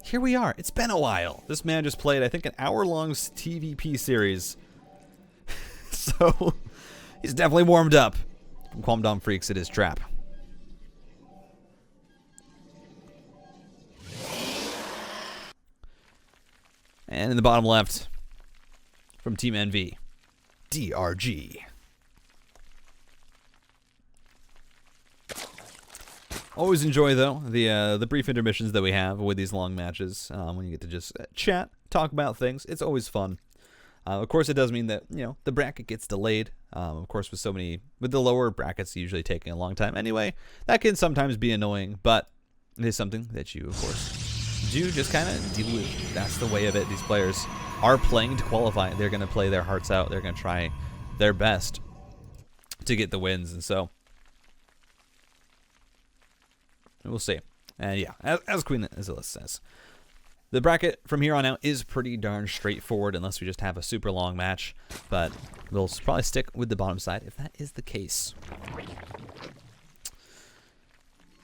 here we are. It's been a while. This man just played, I think, an hour-long TVP series. So, he's definitely warmed up. From Qualm Freaks, it is Trap. And in the bottom left, from Team NV, DRG. Always enjoy, though, the brief intermissions that we have with these long matches. When you get to just chat, talk about things, it's always fun. Of course, it does mean that, you know, the bracket gets delayed. Of course, with the lower brackets usually taking a long time anyway, that can sometimes be annoying, but it is something that you, of course, do just kind of deal with. That's the way of it. These players are playing to qualify. They're going to play their hearts out. They're going to try their best to get the wins, and so we'll see. And yeah, as Queen Azilla says, the bracket from here on out is pretty darn straightforward unless we just have a super long match, but we'll probably stick with the bottom side if that is the case.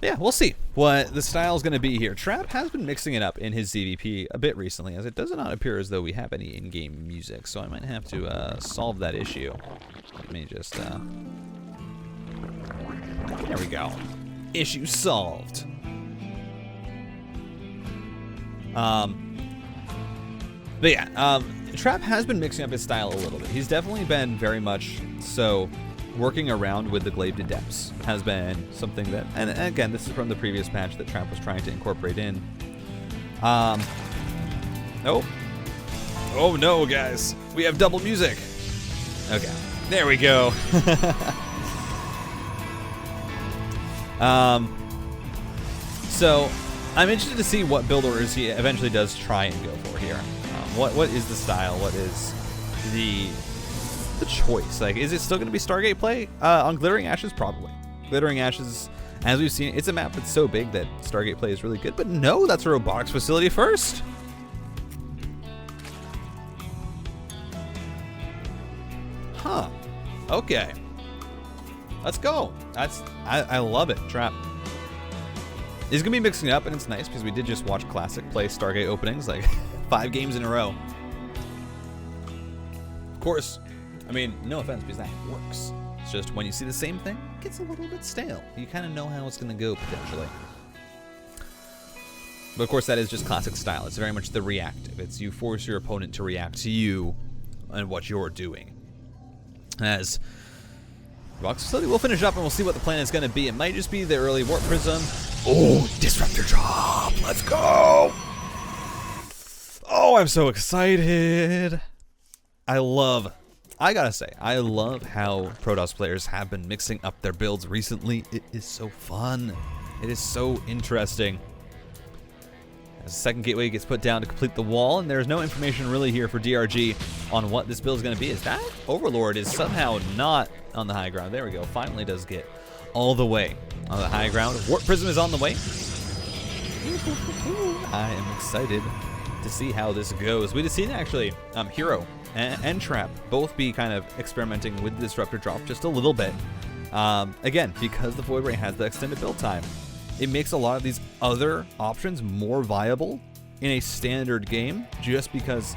Yeah, we'll see what the style is going to be here. Trap has been mixing it up in his ZVP a bit recently, as it does not appear as though we have any in-game music, so I might have to solve that issue. Let me just... there we go. Issue solved. But yeah, Trap has been mixing up his style a little bit. He's definitely been very much so working around with the glaive depths has been something that, and again, this is from the previous patch that Trap was trying to incorporate in. Oh no, guys, we have double music. Okay, there we go. So I'm interested to see what build orders he eventually does try and go for here. What is the style? What is the choice? Like, is it still going to be Stargate play on Glittering Ashes? Probably. Glittering Ashes, as we've seen, it's a map that's so big that Stargate play is really good. But no, that's a robotics facility first. Huh. Okay. Let's go. I love it. Trap. He's going to be mixing it up, and it's nice because we did just watch Classic play Stargate openings like 5 games in a row. Of course, I mean, no offense, because that works. It's just when you see the same thing, it gets a little bit stale. You kind of know how it's going to go, potentially. But of course, that is just Classic style. It's very much the reactive. It's you force your opponent to react to you and what you're doing. As Box Facility, we'll finish up and we'll see what the plan is going to be. It might just be the early Warp Prism. Oh, Disruptor Drop! Let's go! Oh, I'm so excited! I gotta say, I love how Protoss players have been mixing up their builds recently. It is so fun. It is so interesting. As the second gateway gets put down to complete the wall, and there's no information really here for DRG on what this build is going to be. Is that Overlord is somehow not on the high ground. There we go. Finally does get all the way on the high ground. Warp Prism is on the way. I am excited to see how this goes. We've seen actually Hero and Trap both be kind of experimenting with the Disruptor Drop just a little bit. Again, because the Void Ray has the extended build time, it makes a lot of these other options more viable in a standard game just because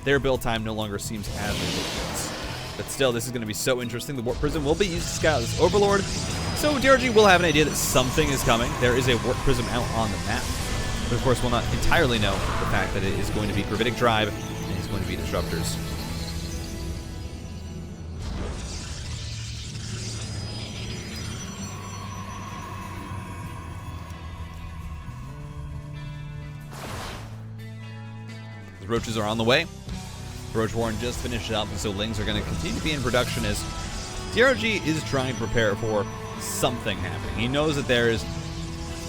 their build time no longer seems as ridiculous. But still, this is going to be so interesting. The Warp Prism will be used to scout this Overlord, so DRG will have an idea that something is coming. There is a Warp Prism out on the map, but of course we'll not entirely know the fact that it is going to be Gravitic Drive and it's going to be Disruptors. The Roaches are on the way. Roach Warren just finished up, and so Lings are going to continue to be in production as DRG is trying to prepare for something happening. He knows that there is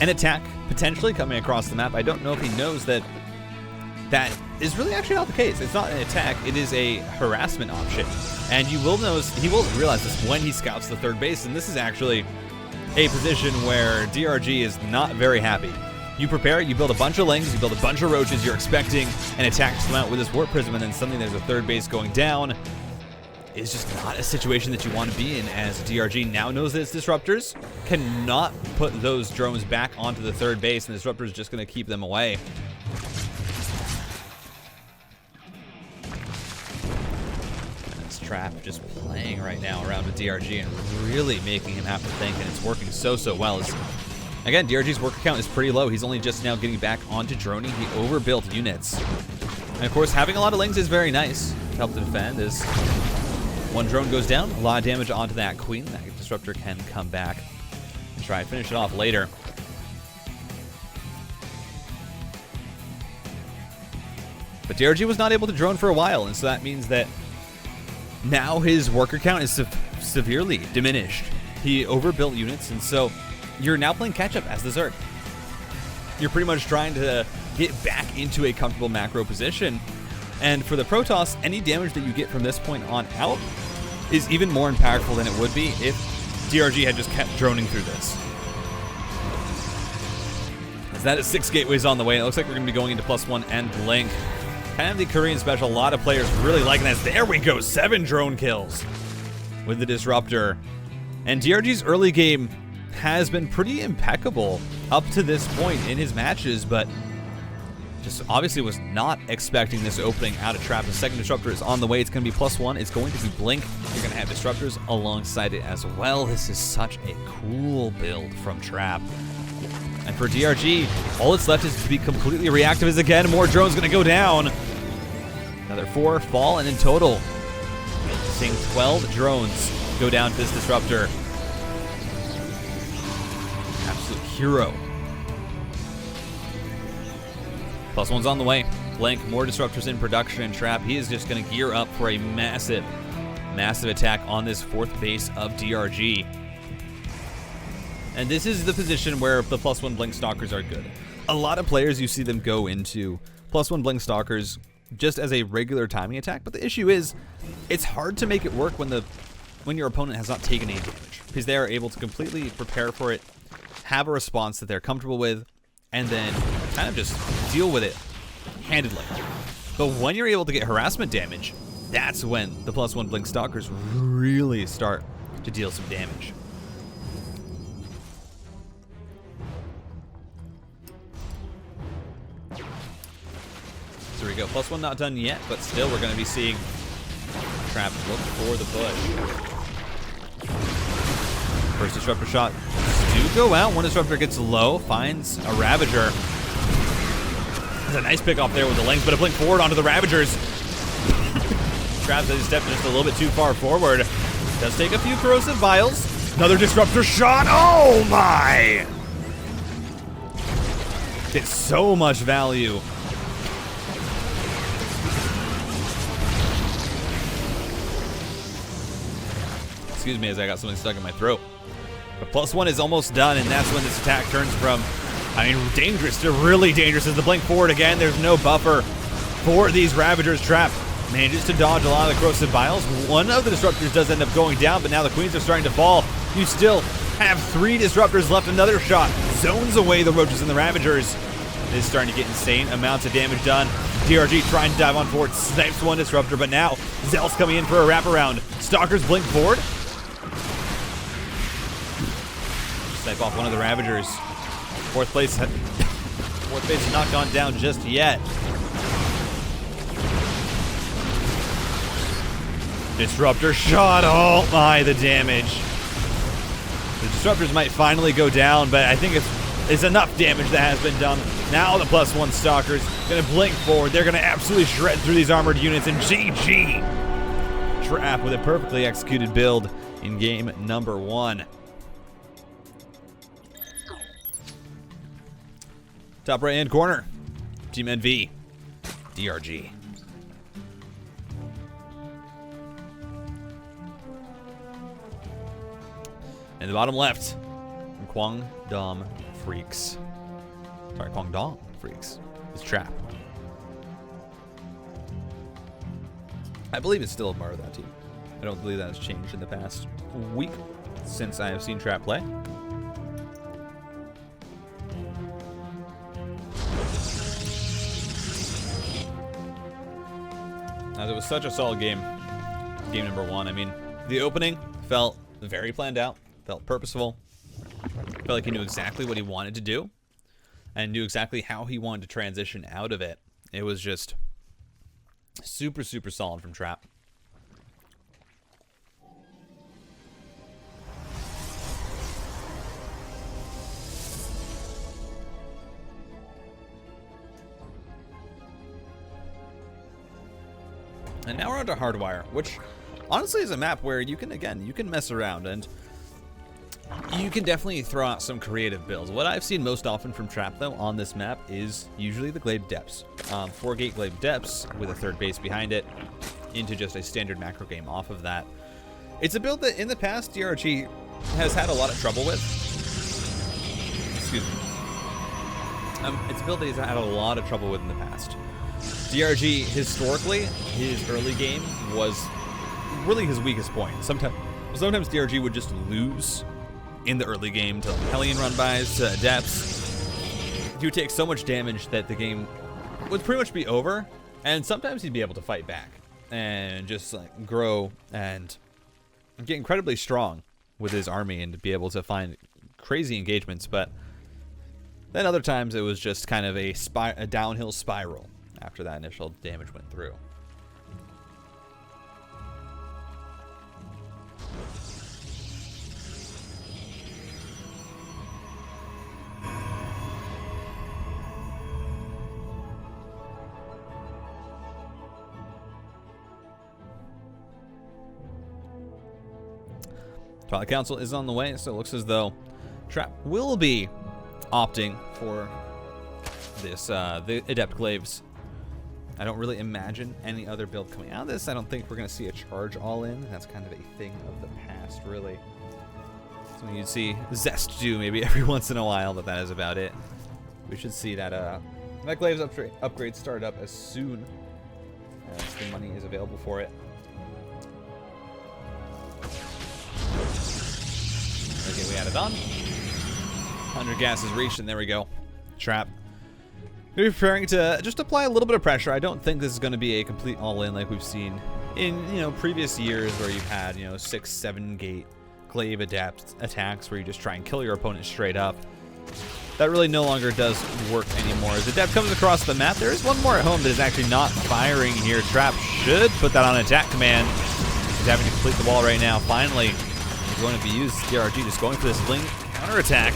an attack potentially coming across the map. I don't know if he knows that that is really actually not the case. It's not an attack, it is a harassment option. And he will realize this when he scouts the third base, and this is actually a position where DRG is not very happy. You prepare, you build a bunch of Lings, you build a bunch of Roaches, you're expecting an attack to come out with this Warp Prism, and then suddenly there's a third base going down. It's just not a situation that you want to be in, as DRG now knows that it's Disruptors, cannot put those drones back onto the third base, and the Disruptors just going to keep them away. Trap just playing right now around with DRG and really making him have to think, and it's working so well. Again, DRG's worker count is pretty low. He's only just now getting back onto droning. He overbuilt units. And of course, having a lot of lings is very nice to help to defend, as one drone goes down, a lot of damage onto that queen. That disruptor can come back and try and finish it off later. But DRG was not able to drone for a while, and so that means that now his worker count is severely diminished. He overbuilt units, and so you're now playing catch-up as the Zerg. You're pretty much trying to get back into a comfortable macro position, and for the Protoss, any damage that you get from this point on out is even more impactful than it would be if DRG had just kept droning through this. As that is 6 gateways on the way, it looks like we're going to be going into +1 and Blink. Kind of the Korean special. A lot of players really liking this. There we go, 7 drone kills with the Disruptor. And DRG's early game has been pretty impeccable up to this point in his matches, but just obviously was not expecting this opening out of Trap. The second Disruptor is on the way. It's going to be +1. It's going to be Blink. You're going to have Disruptors alongside it as well. This is such a cool build from Trap. And for DRG, all that's left is to be completely reactive as again, more drones going to go down. Another 4 fall, and in total, seeing 12 drones go down to this Disruptor. Absolute hero. +1's on the way. Blink, more Disruptors in production, and Trap, he is just going to gear up for a massive attack on this 4th base of DRG. And this is the position where the +1 Blink Stalkers are good. A lot of players, you see them go into +1 Blink Stalkers just as a regular timing attack, but the issue is it's hard to make it work when your opponent has not taken any damage, because they are able to completely prepare for it, have a response that they're comfortable with, and then kind of just deal with it handedly. But when you're able to get harassment damage, that's when the +1 Blink Stalkers really start to deal some damage. There we go. +1 not done yet, but still we're going to be seeing Trap look for the bush. First Disruptor shot do go out. One Disruptor gets low, finds a Ravager. There's a nice pick off there with the length, but a blink forward onto the Ravagers. Trap has stepped just a little bit too far forward. Does take a few corrosive vials. Another Disruptor shot. Oh my! Did so much value. Excuse me as I got something stuck in my throat. But +1 is almost done, and that's when this attack turns from, dangerous to really dangerous as the blink forward again. There's no buffer for these Ravagers. Trap manages to dodge a lot of the corrosive vials. One of the Disruptors does end up going down, but now the Queens are starting to fall. You still have 3 Disruptors left. Another shot zones away the Roaches and the Ravagers. It is starting to get insane amounts of damage done. DRG trying to dive on forward, snipes one Disruptor, but now Zell's coming in for a wraparound. Stalkers blink forward. Snipe off one of the Ravagers. Fourth base has not gone down just yet. Disruptor shot. Oh my, the damage. The Disruptors might finally go down, but I think it's enough damage that has been done. Now the +1 Stalkers gonna blink forward. They're gonna absolutely shred through these armored units, and GG. Trap with a perfectly executed build in game number 1. Top right hand corner, Team NV, DRG. And the bottom left, from Kwangdong Freaks. Sorry, Kwangdong Freaks. It's Trap. I believe it's still a part of that team. I don't believe that has changed in the past week since I have seen Trap play. As it was such a solid game, game number 1. The opening felt very planned out, felt purposeful, felt like he knew exactly what he wanted to do, and knew exactly how he wanted to transition out of it. It was just super, super solid from Trap. And now we're on to Hardwire, which honestly is a map where you can, again, you can mess around and you can definitely throw out some creative builds. What I've seen most often from Trap, though, on this map is usually the Glaive Depths. 4-gate Glaive Depths with a third base behind it into just a standard macro game off of that. It's a build that in the past DRG has had a lot of trouble with. Excuse me. It's a build that he's had a lot of trouble with in the past. DRG, historically, his early game was really his weakest point. Sometimes DRG would just lose in the early game to Hellion run-bys, to Adepts. He would take so much damage that the game would pretty much be over, and sometimes he'd be able to fight back and just like grow and get incredibly strong with his army and to be able to find crazy engagements. But then other times it was just kind of a downhill spiral after that initial damage went through. Twilight Council is on the way, so it looks as though Trap will be opting for this, the Adept Glaives. I don't really imagine any other build coming out of this. I don't think we're going to see a charge all in. That's kind of a thing of the past, really. So you'd see Zest do maybe every once in a while, but that is about it. We should see that that Glaives upgrade start up as soon as the money is available for it. Okay, we added on. 100 gas is reached, and there we go. Trap. We're preparing to just apply a little bit of pressure. I don't think this is going to be a complete all-in like we've seen in, previous years where you've had, 6, 7 gate glaive attacks where you just try and kill your opponent straight up. That really no longer does work anymore. As Adept comes across the map, there is one more at home that is actually not firing here. Trap should put that on attack command. He's having to complete the wall right now. Finally, he's going to be used. DRG just going for this Ling counterattack.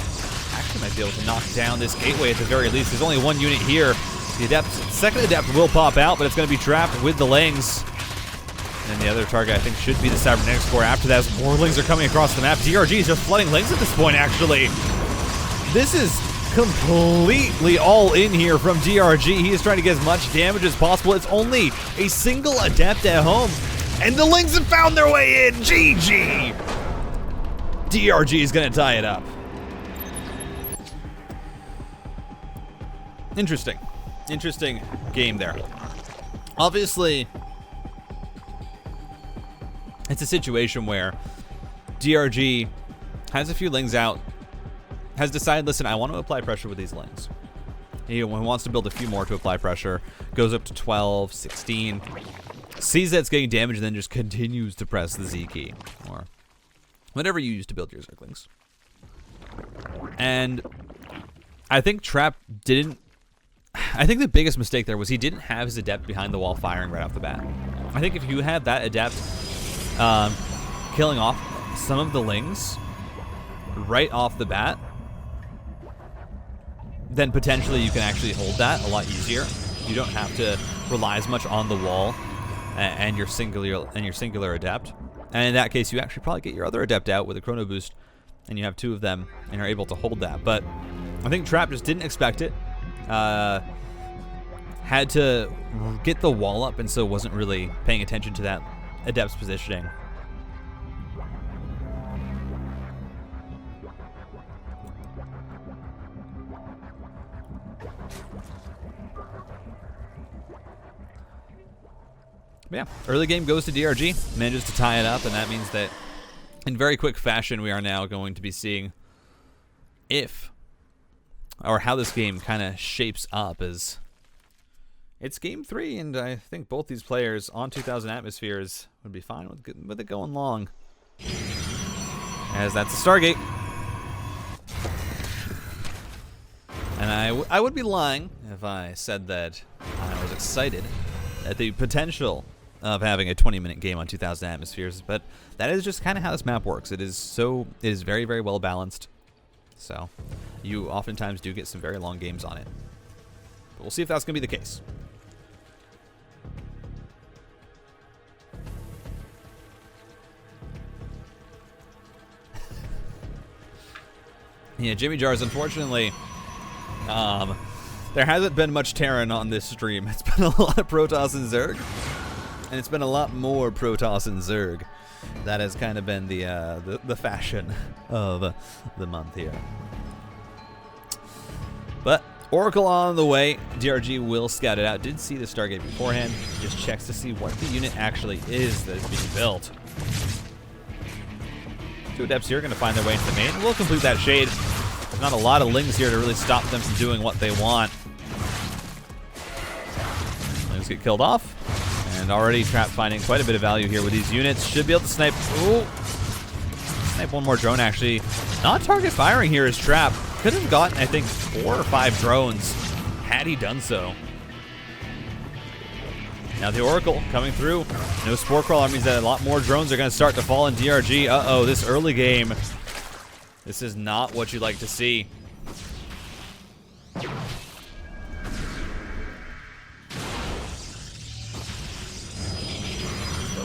Actually might be able to knock down this gateway at the very least. There's only one unit here. The second Adept will pop out, but it's going to be trapped with the Lings. And the other target, I think, should be the Cybernetics Core. After that, as more Lings are coming across the map, DRG is just flooding Lings at this point, actually. This is completely all in here from DRG. He is trying to get as much damage as possible. It's only a single Adept at home, and the Lings have found their way in. GG! DRG is going to tie it up. Interesting game there. Obviously, it's a situation where DRG has a few Lings out, has decided, listen, I want to apply pressure with these Lings. He wants to build a few more to apply pressure, goes up to 12, 16, sees that it's getting damage, and then just continues to press the Z key, or whatever you use to build your Zerglings. And I think Trap didn't... I think the biggest mistake there was he didn't have his Adept behind the wall firing right off the bat. I think if you had that Adept killing off some of the Lings right off the bat, then potentially you can actually hold that a lot easier. You don't have to rely as much on the wall and your singular Adept. And in that case, you actually probably get your other Adept out with a Chrono Boost, and you have 2 of them, and you're able to hold that. But I think Trap just didn't expect it. Had to get the wall up, and so wasn't really paying attention to that Adept's positioning. But yeah, early game goes to DRG, manages to tie it up, and that means that in very quick fashion we are now going to be seeing if or how this game kind of shapes up. As it's game 3, and I think both these players on 2,000 atmospheres would be fine with it going long, as that's a Stargate. And I would be lying if I said that I was excited at the potential of having a 20-minute game on 2,000 atmospheres, but that is just kind of how this map works. It is very, very well balanced. So you oftentimes do get some very long games on it. But we'll see if that's going to be the case. Yeah, Jimmy Jars, unfortunately, there hasn't been much Terran on this stream. It's been a lot of Protoss and Zerg, and it's been a lot more Protoss and Zerg. That has kind of been the fashion of the month here. But Oracle on the way. DRG will scout it out. Did see the Stargate beforehand. Just checks to see what the unit actually is that is being built. 2 Adepts here are going to find their way into the main. We'll complete that shade. There's not a lot of Lings here to really stop them from doing what they want. Lings get killed off. And already Trap finding quite a bit of value here with these units. Should be able to snipe. Ooh. Snipe one more drone, actually. Not target firing here is Trap. Could have gotten, I think, 4 or 5 drones had he done so. Now the Oracle coming through. No Spore Crawler means that a lot more drones are going to start to fall in DRG. Uh-oh, this early game. This is not what you'd like to see. So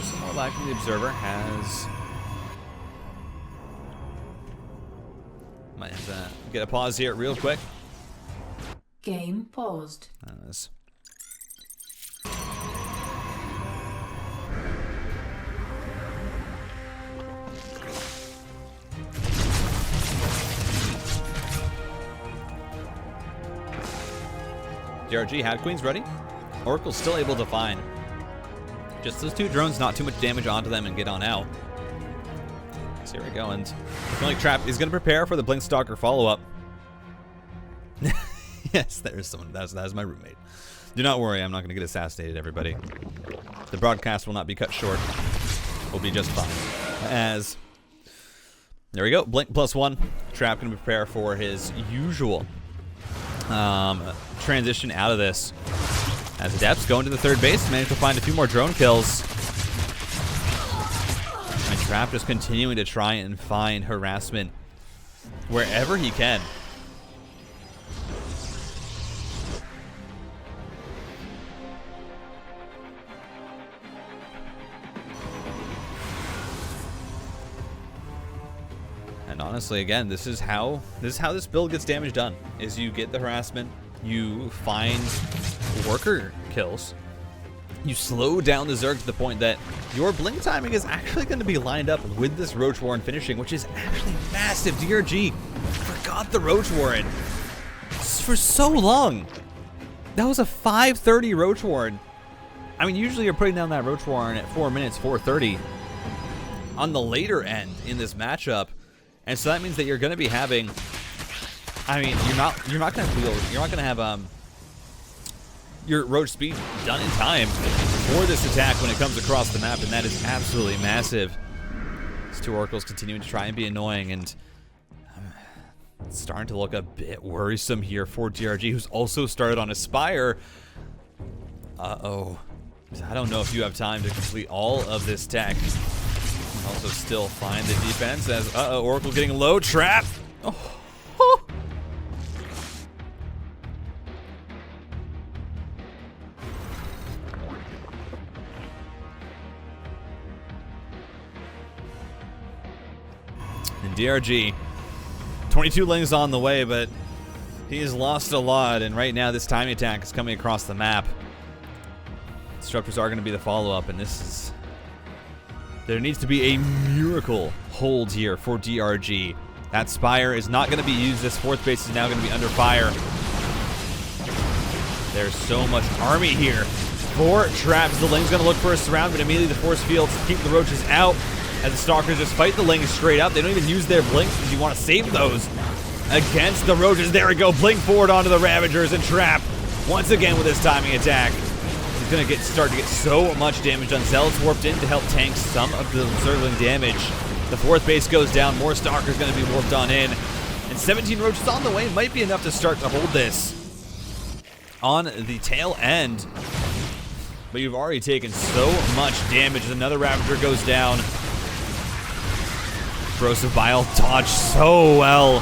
some more likely the Observer has... Might have to get a pause here real quick. Game paused. DRG had Queens ready. Oracle's still able to find just those 2 drones, not too much damage onto them, and get on out. So here we go, and I feel like Trap is going to prepare for the Blink Stalker follow-up. Yes, there's someone. That was my roommate. Do not worry, I'm not going to get assassinated, everybody. The broadcast will not be cut short. We'll be just fine. As there we go, Blink +1. Trap going to prepare for his usual transition out of this. As Adepts go into the 3rd base, manage to find a few more drone kills. And Trap just continuing to try and find harassment wherever he can. And honestly, again, this is how this build gets damage done. Is you get the harassment, you find worker kills, you slow down the Zerg to the point that your blink timing is actually going to be lined up with this Roach Warren finishing, which is actually massive. DRG forgot the Roach Warren for so long. That was a 5:30 Roach Warren. I mean, usually you're putting down that Roach Warren at 4 minutes, 4:30 on the later end in this matchup. And so that means that you're going to be having, I mean, you're not going to have your Roach speed done in time for this attack when it comes across the map, and that is absolutely massive. These 2 Oracles continuing to try and be annoying, and it's starting to look a bit worrisome here for DRG, who's also started on Aspire. Uh-oh. I don't know if you have time to complete all of this tech. Also still find the defense as, uh-oh, Oracle getting low. Trap! Oh. Oh. And DRG, 22 Lings on the way, but he's lost a lot, and right now this timing attack is coming across the map. Disruptors are going to be the follow-up, and this is... There needs to be a miracle hold here for DRG. That Spire is not going to be used. This 4th base is now going to be under fire. There's so much army here for Traps. The Ling's going to look for a surround, but immediately the force fields keep the Roaches out as the Stalkers just fight the Lings straight up. They don't even use their blinks because you want to save those against the Roaches. There we go. Blink forward onto the Ravagers, and Trap once again with his timing attack. Going to start to get so much damage on. Zealots warped in to help tank some of the encircling damage. The 4th base goes down. More Stalkers going to be warped on in. And 17 Roaches on the way might be enough to start to hold this on the tail end. But you've already taken so much damage. Another Ravager goes down. Corrosive Bile dodged so well.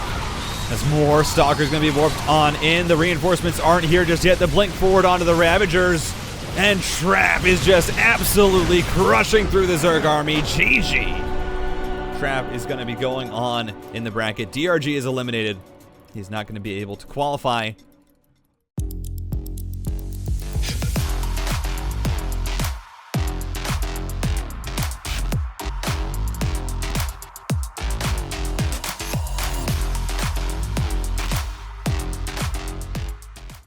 As more Stalkers going to be warped on in. The reinforcements aren't here just yet. The blink forward onto the Ravagers. And Trap is just absolutely crushing through the Zerg army. GG. crap is going to be going on in the bracket. DRG is eliminated. He's not going to be able to qualify